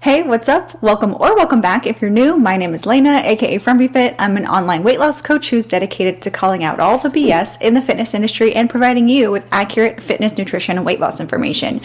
Hey, what's up? Welcome back. If you're new, my name is Lena, aka FrumpyFit. I'm an online weight loss coach who's dedicated to calling out all the BS in the fitness industry and providing you with accurate fitness, nutrition, and weight loss information.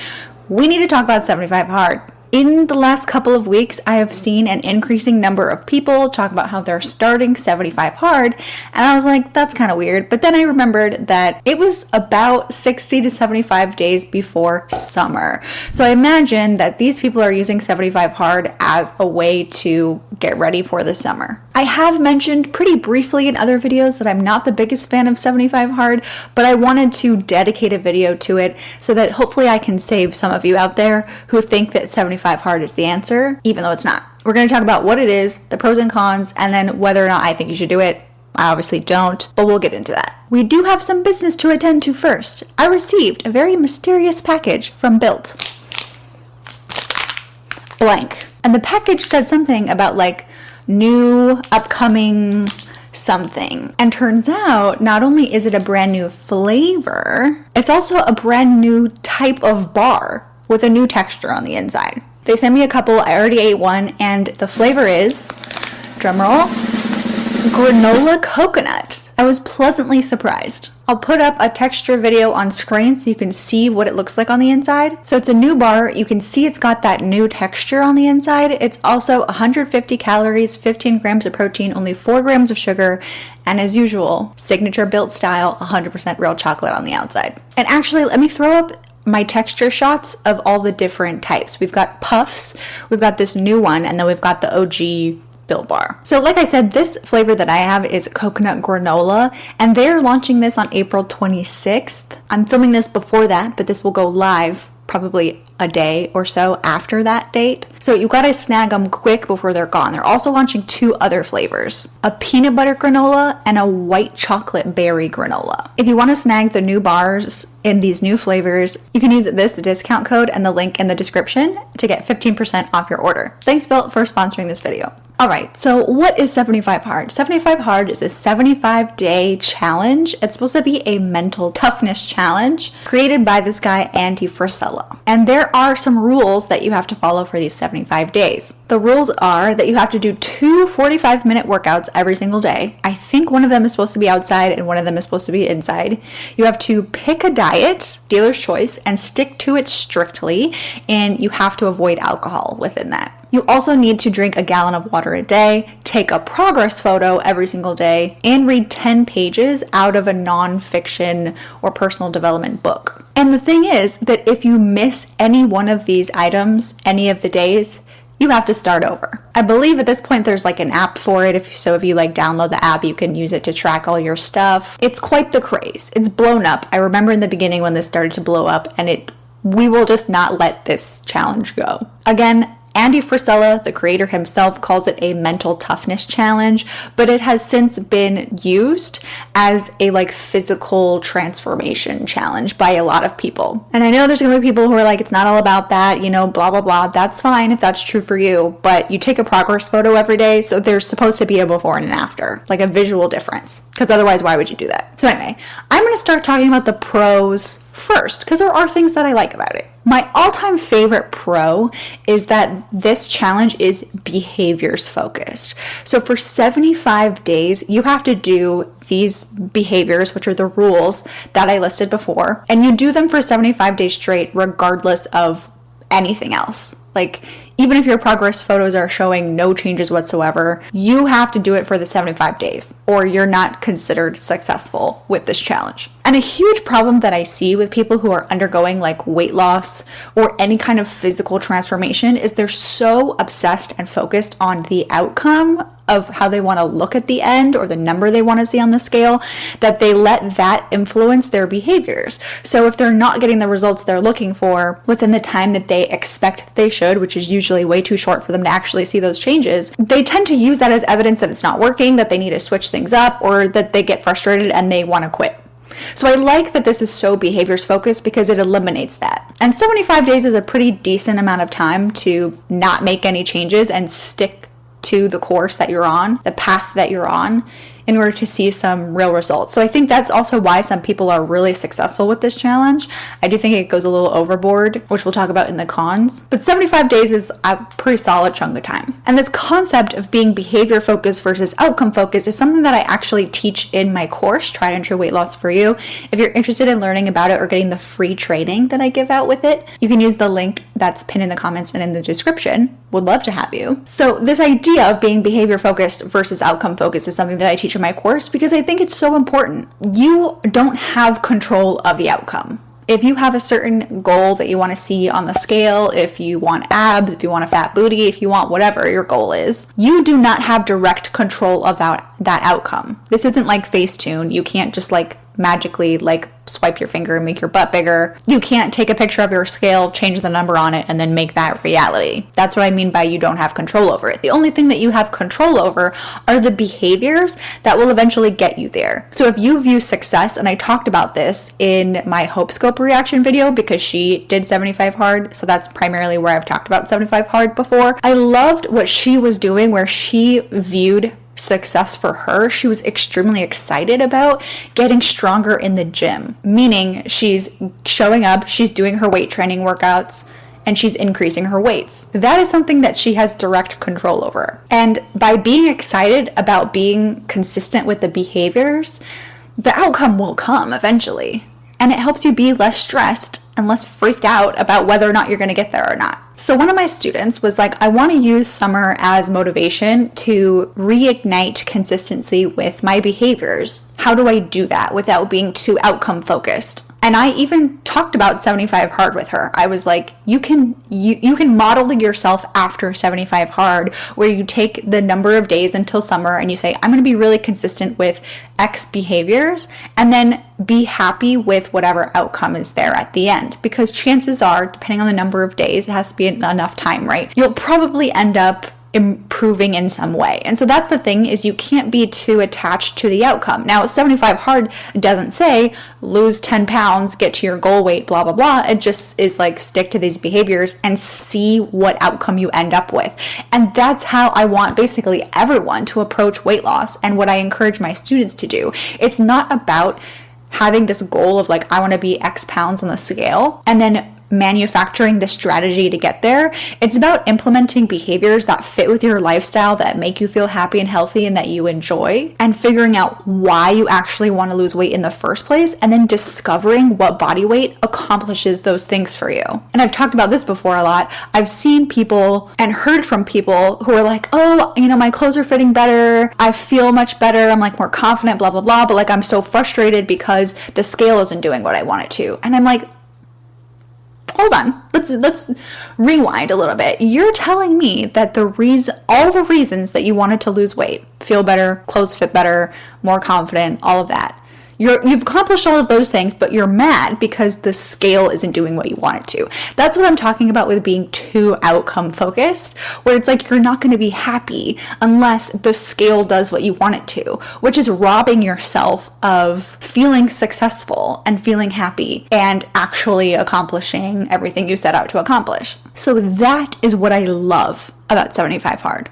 We need to talk about 75 hard. In the last couple of weeks, I have seen an increasing number of people talk about how they're starting 75 hard, and I was like, that's kind of weird. But then I remembered that it was about 60 to 75 days before summer. So I imagine that these people are using 75 hard as a way to get ready for the summer. I have mentioned pretty briefly in other videos that I'm not the biggest fan of 75 hard, but I wanted to dedicate a video to it so that hopefully I can save some of you out there who think that 75 hard is the answer, even though it's not. We're going to talk about what it is, the pros and cons, and then whether or not I think you should do it. I obviously don't, but we'll get into that. We do have some business to attend to first. I received a very mysterious package from Built. Blank. And the package said something about like new, upcoming something. And turns out, not only is it a brand new flavor, it's also a brand new type of bar with a new texture on the inside. They sent me a couple, I already ate one, and the flavor is, drumroll, granola coconut. I was pleasantly surprised. I'll put up a texture video on screen so you can see what it looks like on the inside. So it's a new bar. You can see it's got that new texture on the inside. It's also 150 calories, 15 grams of protein, only 4 grams of sugar, and as usual, signature Built style, 100% real chocolate on the outside. And actually, let me throw up my texture shots of all the different types. We've got puffs, we've got this new one, and then we've got the OG Built bar. So like I said, this flavor that I have is coconut granola, and they're launching this on April 26th. I'm filming this before that, but this will go live probably a day or so after that date. So you gotta snag them quick before they're gone. They're also launching 2 other flavors, a peanut butter granola and a white chocolate berry granola. If you wanna snag the new bars in these new flavors, you can use this discount code and the link in the description to get 15% off your order. Thanks Built for sponsoring this video. Alright, so what is 75 hard? 75 hard is a 75-day challenge. It's supposed to be a mental toughness challenge created by this guy, Andy Frisella. And there are some rules that you have to follow for these 75 days. The rules are that you have to do 2 45-minute workouts every single day. I think one of them is supposed to be outside and one of them is supposed to be inside. You have to pick a diet, dealer's choice, and stick to it strictly, and you have to avoid alcohol within that. You also need to drink a gallon of water a day, take a progress photo every single day, and read 10 pages out of a non-fiction or personal development book. And the thing is that if you miss any one of these items, any of the days, you have to start over. I believe at this point there's like an app for it. If you like download the app, you can use it to track all your stuff. It's quite the craze. It's blown up. I remember in the beginning when this started to blow up, and we will just not let this challenge go. Again, Andy Frisella, the creator himself, calls it a mental toughness challenge, but it has since been used as a physical transformation challenge by a lot of people. And I know there's going to be people who are like, it's not all about that, blah, blah, blah. That's fine if that's true for you, but you take a progress photo every day, so there's supposed to be a before and an after, like a visual difference, because otherwise, why would you do that? So anyway, I'm going to start talking about the pros first, because there are things that I like about it. My all-time favorite pro is that this challenge is behaviors focused. So for 75 days, you have to do these behaviors, which are the rules that I listed before, and you do them for 75 days straight, regardless of anything else. Even if your progress photos are showing no changes whatsoever, you have to do it for the 75 days, or you're not considered successful with this challenge. And a huge problem that I see with people who are undergoing weight loss or any kind of physical transformation is they're so obsessed and focused on the outcome of how they want to look at the end or the number they want to see on the scale that they let that influence their behaviors. So if they're not getting the results they're looking for within the time that they expect they should, which is usually way too short for them to actually see those changes, they tend to use that as evidence that it's not working, that they need to switch things up, or that they get frustrated and they want to quit. So I like that this is so behaviors focused because it eliminates that. And 75 days is a pretty decent amount of time to not make any changes and stick to the course that you're on, the path that you're on, in order to see some real results. So I think that's also why some people are really successful with this challenge. I do think it goes a little overboard, which we'll talk about in the cons. But 75 days is a pretty solid chunk of time. And this concept of being behavior focused versus outcome focused is something that I actually teach in my course, Tried and True Weight Loss for You. If you're interested in learning about it or getting the free training that I give out with it, you can use the link that's pinned in the comments and in the description. Would love to have you. So this idea of being behavior focused versus outcome focused is something that I teach in my course because I think it's so important. You don't have control of the outcome. If you have a certain goal that you want to see on the scale, if you want abs, if you want a fat booty, if you want whatever your goal is, you do not have direct control of that outcome. This isn't like Facetune. You can't just like magically like swipe your finger and make your butt bigger. You can't take a picture of your scale, change the number on it, and then make that reality. That's what I mean by you don't have control over it. The only thing that you have control over are the behaviors that will eventually get you there. So if you view success, and I talked about this in my Hope Scope reaction video because she did 75 hard, so that's primarily where I've talked about 75 hard before. I loved what she was doing where she viewed success for her. She was extremely excited about getting stronger in the gym, meaning she's showing up, she's doing her weight training workouts, and she's increasing her weights. That is something that she has direct control over. And by being excited about being consistent with the behaviors, the outcome will come eventually. And it helps you be less stressed and less freaked out about whether or not you're going to get there or not. So one of my students was like, I want to use summer as motivation to reignite consistency with my behaviors. How do I do that without being too outcome focused? And I even talked about 75 hard with her. I was like, you can model yourself after 75 hard, where you take the number of days until summer and you say, I'm going to be really consistent with X behaviors, and then be happy with whatever outcome is there at the end. Because chances are, depending on the number of days, it has to be enough time, right? You'll probably end up improving in some way. And so that's the thing, is you can't be too attached to the outcome. Now, 75 hard doesn't say lose 10 pounds, get to your goal weight, blah, blah, blah. It just is like stick to these behaviors and see what outcome you end up with. And that's how I want basically everyone to approach weight loss, and what I encourage my students to do. It's not about having this goal of like, I want to be X pounds on the scale and then manufacturing the strategy to get there. It's about implementing behaviors that fit with your lifestyle, that make you feel happy and healthy and that you enjoy, and figuring out why you actually want to lose weight in the first place, and then discovering what body weight accomplishes those things for you. And I've talked about this before a lot. I've seen people and heard from people who are like, oh, you know, my clothes are fitting better, I feel much better, I'm like more confident, blah, blah, blah, but like I'm so frustrated because the scale isn't doing what I want it to. And I'm like, hold on, let's rewind a little bit. You're telling me that all the reasons that you wanted to lose weight, feel better, clothes fit better, more confident, all of that, you've accomplished all of those things, but you're mad because the scale isn't doing what you want it to. That's what I'm talking about with being too outcome focused, where it's like you're not going to be happy unless the scale does what you want it to, which is robbing yourself of feeling successful and feeling happy and actually accomplishing everything you set out to accomplish. So that is what I love about 75 hard.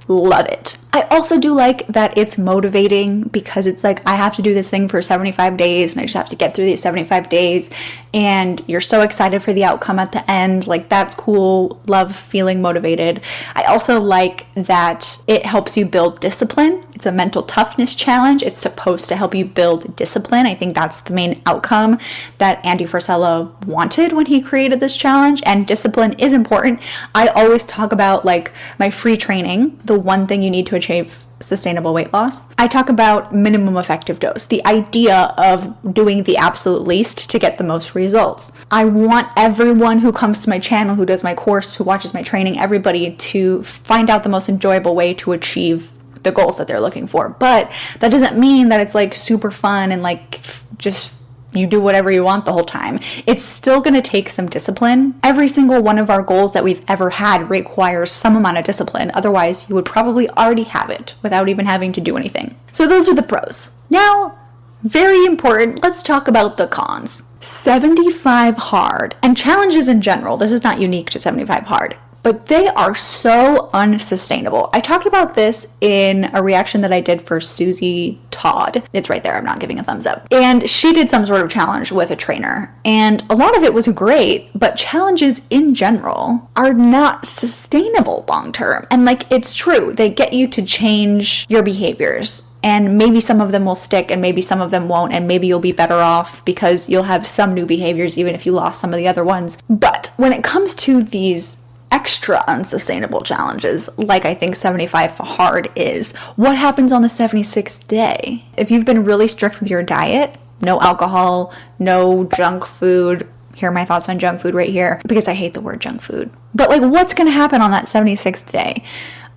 Love it. I also do like that it's motivating, because it's like, I have to do this thing for 75 days and I just have to get through these 75 days, and you're so excited for the outcome at the end. Like, that's cool. Love feeling motivated. I also like that it helps you build discipline. It's a mental toughness challenge. It's supposed to help you build discipline. I think that's the main outcome that Andy Frisella wanted when he created this challenge, and discipline is important. I always talk about like my free training, the one thing you need to achieve sustainable weight loss. I talk about minimum effective dose, the idea of doing the absolute least to get the most results. I want everyone who comes to my channel, who does my course, who watches my training, everybody to find out the most enjoyable way to achieve the goals that they're looking for. But that doesn't mean that it's like super fun and like just you do whatever you want the whole time. It's still going to take some discipline. Every single one of our goals that we've ever had requires some amount of discipline. Otherwise, you would probably already have it without even having to do anything. So those are the pros. Now, very important, let's talk about the cons. 75 hard, and challenges in general, this is not unique to 75 hard. but they are so unsustainable. I talked about this in a reaction that I did for Susie Todd. It's right there. I'm not giving a thumbs up. And she did some sort of challenge with a trainer. And a lot of it was great, but challenges in general are not sustainable long term. And like, it's true. They get you to change your behaviors. And maybe some of them will stick and maybe some of them won't. And maybe you'll be better off because you'll have some new behaviors, even if you lost some of the other ones. But when it comes to these extra unsustainable challenges, like I think 75 hard is, what happens on the 76th day? If you've been really strict with your diet, no alcohol, no junk food. Here are my thoughts on junk food right here, because I hate the word junk food. But like, what's going to happen on that 76th day?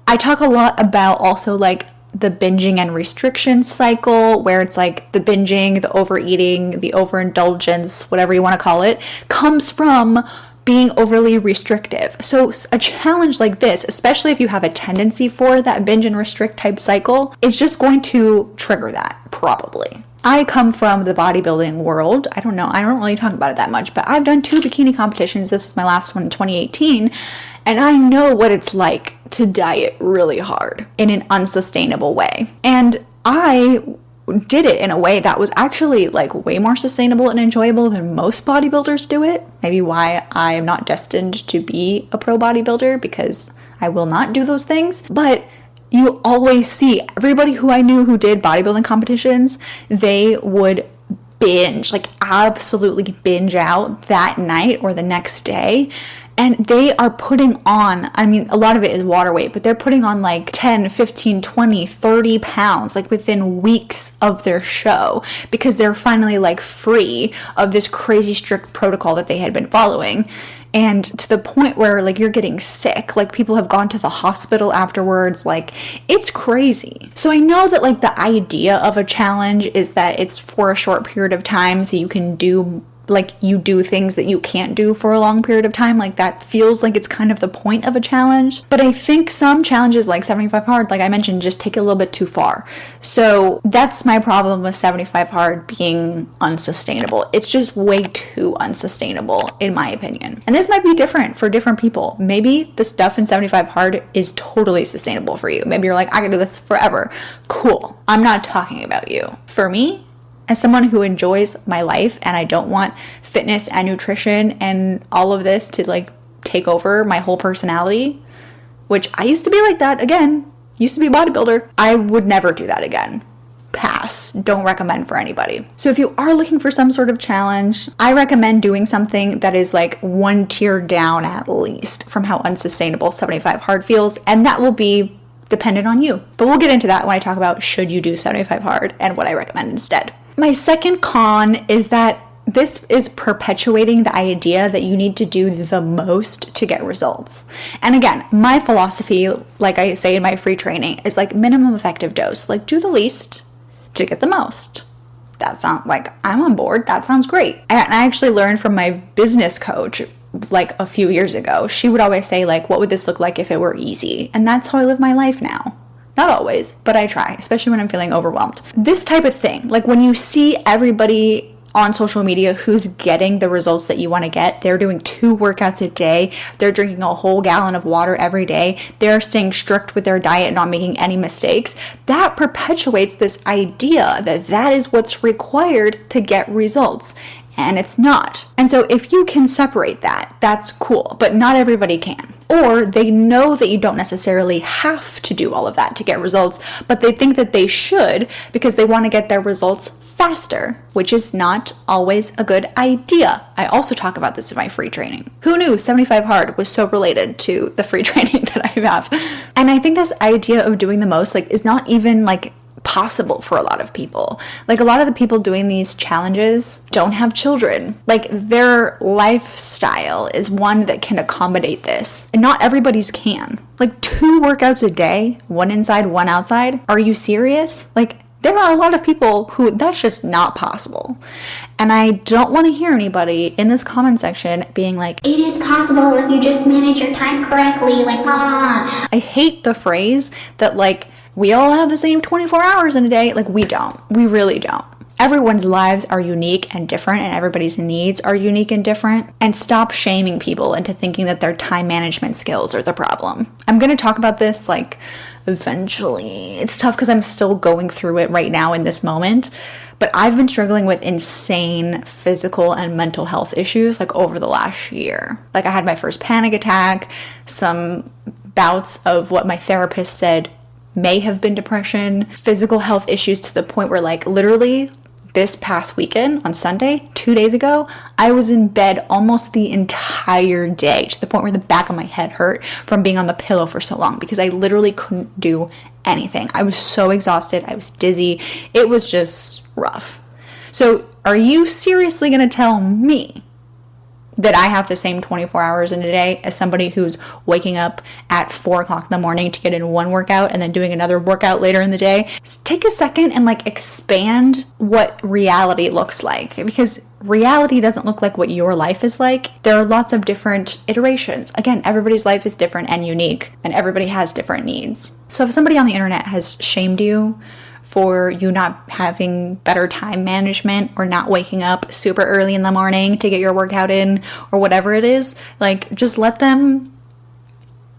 I talk a lot about also like the binging and restriction cycle, where it's like the binging, the overeating, the overindulgence, whatever you want to call it, comes from being overly restrictive. So a challenge like this, especially if you have a tendency for that binge and restrict type cycle, is just going to trigger that, probably. I come from the bodybuilding world. I don't really talk about it that much, but I've done 2 bikini competitions. This was my last one in 2018. And I know what it's like to diet really hard in an unsustainable way. And I did it in a way that was actually like way more sustainable and enjoyable than most bodybuilders do it. Maybe why I am not destined to be a pro bodybuilder, because I will not do those things. But you always see everybody who I knew who did bodybuilding competitions, they would binge, like absolutely binge out that night or the next day. And they are putting on, I mean, a lot of it is water weight, but they're putting on like 10, 15, 20, 30 pounds, like within weeks of their show, because they're finally like free of this crazy strict protocol that they had been following. And to the point where like you're getting sick, like people have gone to the hospital afterwards, like it's crazy. So I know that like the idea of a challenge is that it's for a short period of time, so you can do things that you can't do for a long period of time. Like that feels like it's kind of the point of a challenge. But I think some challenges like 75 hard, like I mentioned, just take it a little bit too far. So that's my problem with 75 hard being unsustainable. It's just way too unsustainable in my opinion. And this might be different for different people. Maybe the stuff in 75 hard is totally sustainable for you. Maybe you're like, I can do this forever. Cool. I'm not talking about you. For me, as someone who enjoys my life and I don't want fitness and nutrition and all of this to like take over my whole personality, which I used to be like that, again, used to be a bodybuilder, I would never do that again. Pass. Don't recommend for anybody. So if you are looking for some sort of challenge, I recommend doing something that is like one tier down at least from how unsustainable 75 hard feels, and that will be dependent on you. But we'll get into that when I talk about should you do 75 hard and what I recommend instead. My second con is that this is perpetuating the idea that you need to do the most to get results. And again, my philosophy, like I say in my free training, is like minimum effective dose. Like do the least to get the most. That sounds like I'm on board. That sounds great. And I actually learned from my business coach like a few years ago. She would always say like, what would this look like if it were easy? And that's how I live my life now. Not always, but I try, especially when I'm feeling overwhelmed. This type of thing, like when you see everybody on social media who's getting the results that you want to get, they're doing 2 workouts a day, they're drinking a whole gallon of water every day, they're staying strict with their diet and not making any mistakes, that perpetuates this idea that that is what's required to get results. And it's not. And so if you can separate that, that's cool, but not everybody can. Or they know that you don't necessarily have to do all of that to get results, but they think that they should because they want to get their results faster, which is not always a good idea. I also talk about this in my free training. Who knew 75 hard was so related to the free training that I have? And I think this idea of doing the most like is not even like possible for a lot of people. Like a lot of the people doing these challenges don't have children. Like their lifestyle is one that can accommodate this. And not everybody's can. Like 2 workouts a day, 1 inside, 1 outside. Are you serious? Like there are a lot of people who that's just not possible. And I don't want to hear anybody in this comment section being like, it is possible if you just manage your time correctly. Like, I hate the phrase that like, we all have the same 24 hours in a day. Like we don't. We really don't. Everyone's lives are unique and different, and everybody's needs are unique and different. And stop shaming people into thinking that their time management skills are the problem. I'm going to talk about this like eventually. It's tough because I'm still going through it right now in this moment. But I've been struggling with insane physical and mental health issues like over the last year. Like I had my first panic attack, some bouts of what my therapist said may have been depression, physical health issues to the point where like literally this past weekend on Sunday, 2 days ago, I was in bed almost the entire day to the point where the back of my head hurt from being on the pillow for so long because I literally couldn't do anything. I was so exhausted. I was dizzy. It was just rough. So are you seriously going to tell me that I have the same 24 hours in a day as somebody who's waking up at 4 o'clock in the morning to get in one workout and then doing another workout later in the day? Just take a second and like expand what reality looks like, because reality doesn't look like what your life is like. There are lots of different iterations. Again, everybody's life is different and unique, and everybody has different needs. So if somebody on the internet has shamed you for you not having better time management or not waking up super early in the morning to get your workout in or whatever it is, like just let them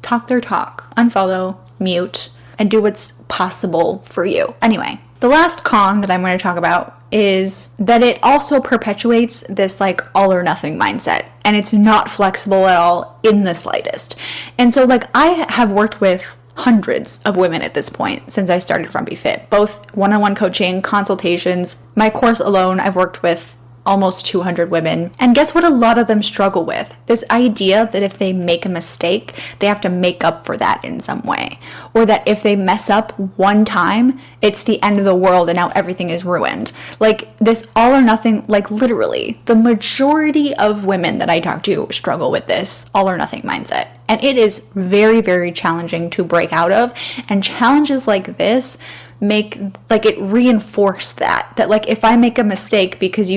talk their talk, unfollow, mute, and do what's possible for you. Anyway, the last con that I'm going to talk about is that it also perpetuates this like all or nothing mindset, and it's not flexible at all in the slightest. And so like I have worked with hundreds of women at this point since I started FrumpyFit, both one-on-one coaching, consultations. My course alone, I've worked with almost 200 women. And guess what a lot of them struggle with? This idea that if they make a mistake, they have to make up for that in some way. Or that if they mess up one time, it's the end of the world and now everything is ruined. Like this all or nothing, like literally, the majority of women that I talk to struggle with this all or nothing mindset. And it is very, very challenging to break out of. And challenges like this make, like it reinforce that like if I make a mistake because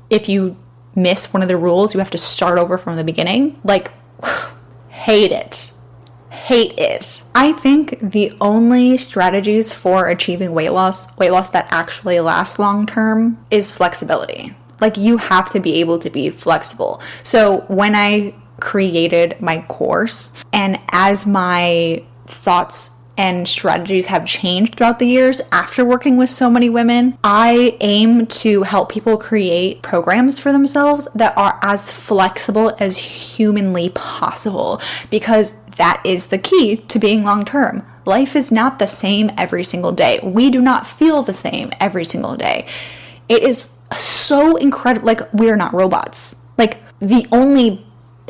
if you miss one of the rules, you have to start over from the beginning. Like, hate it. Hate it. I think the only strategies for achieving weight loss that actually last long term is flexibility. Like, you have to be able to be flexible. So when I created my course, and as my thoughts and strategies have changed throughout the years after working with so many women, I aim to help people create programs for themselves that are as flexible as humanly possible, because that is the key to being long-term. Life is not the same every single day. We do not feel the same every single day. It is so incredible. Like, we're not robots. Like, the only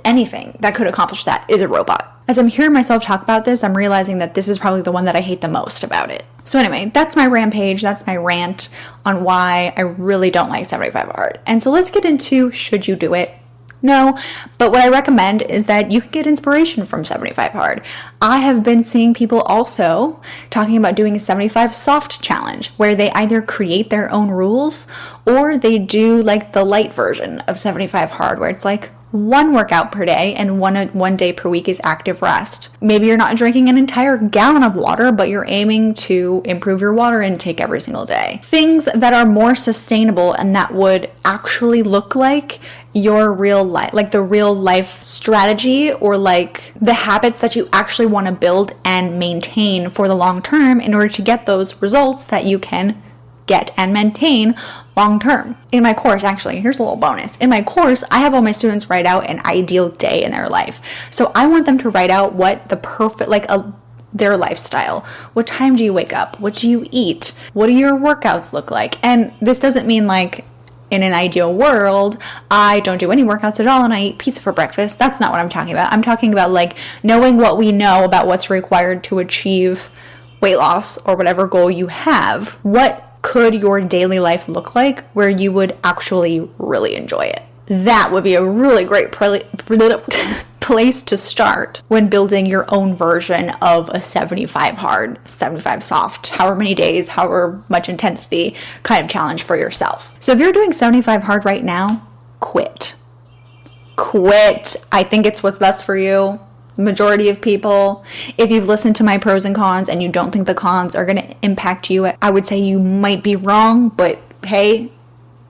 anything that could accomplish that is a robot. As I'm hearing myself talk about this, I'm realizing that this is probably the one that I hate the most about it. So anyway, that's my rampage. That's my rant on why I really don't like 75 hard. And so let's get into, should you do it? No, but what I recommend is that you can get inspiration from 75 hard. I have been seeing people also talking about doing a 75 soft challenge, where they either create their own rules or they do like the light version of 75 hard, where it's like one workout per day and one day per week is active rest. Maybe you're not drinking an entire gallon of water, but you're aiming to improve your water intake every single day. Things that are more sustainable and that would actually look like your real life, like the real life strategy, or like the habits that you actually want to build and maintain for the long term in order to get those results that you can get and maintain long term. In my course, actually, here's a little bonus. In my course, I have all my students write out an ideal day in their life. So I want them to write out what the perfect, their lifestyle. What time do you wake up? What do you eat? What do your workouts look like? And this doesn't mean like in an ideal world, I don't do any workouts at all and I eat pizza for breakfast. That's not what I'm talking about. I'm talking about like knowing what we know about what's required to achieve weight loss or whatever goal you have. What could your daily life look like where you would actually really enjoy it? That would be a really great place to start when building your own version of a 75 hard, 75 soft, however many days, however much intensity kind of challenge for yourself. So if you're doing 75 hard right now, quit. I think it's what's best for you. Majority of people, if you've listened to my pros and cons and you don't think the cons are going to impact you, I would say you might be wrong, but hey,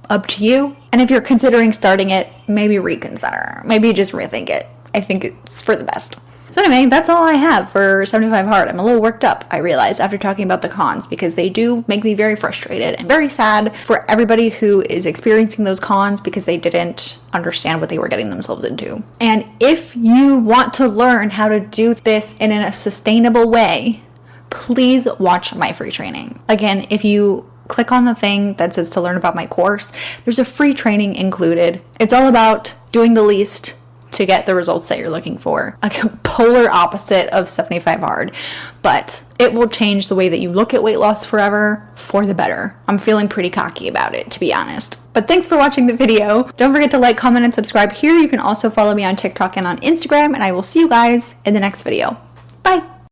up to you. And if you're considering starting it, maybe reconsider. Maybe just rethink it. I think it's for the best. So anyway, that's all I have for 75 Hard. I'm a little worked up, I realize, after talking about the cons, because they do make me very frustrated and very sad for everybody who is experiencing those cons because they didn't understand what they were getting themselves into. And if you want to learn how to do this in a sustainable way, please watch my free training. Again, if you click on the thing that says to learn about my course, there's a free training included. It's all about doing the least to get the results that you're looking for. Like a polar opposite of 75 Hard, but it will change the way that you look at weight loss forever for the better. I'm feeling pretty cocky about it, to be honest. But thanks for watching the video. Don't forget to like, comment, and subscribe here. You can also follow me on TikTok and on Instagram, and I will see you guys in the next video. Bye!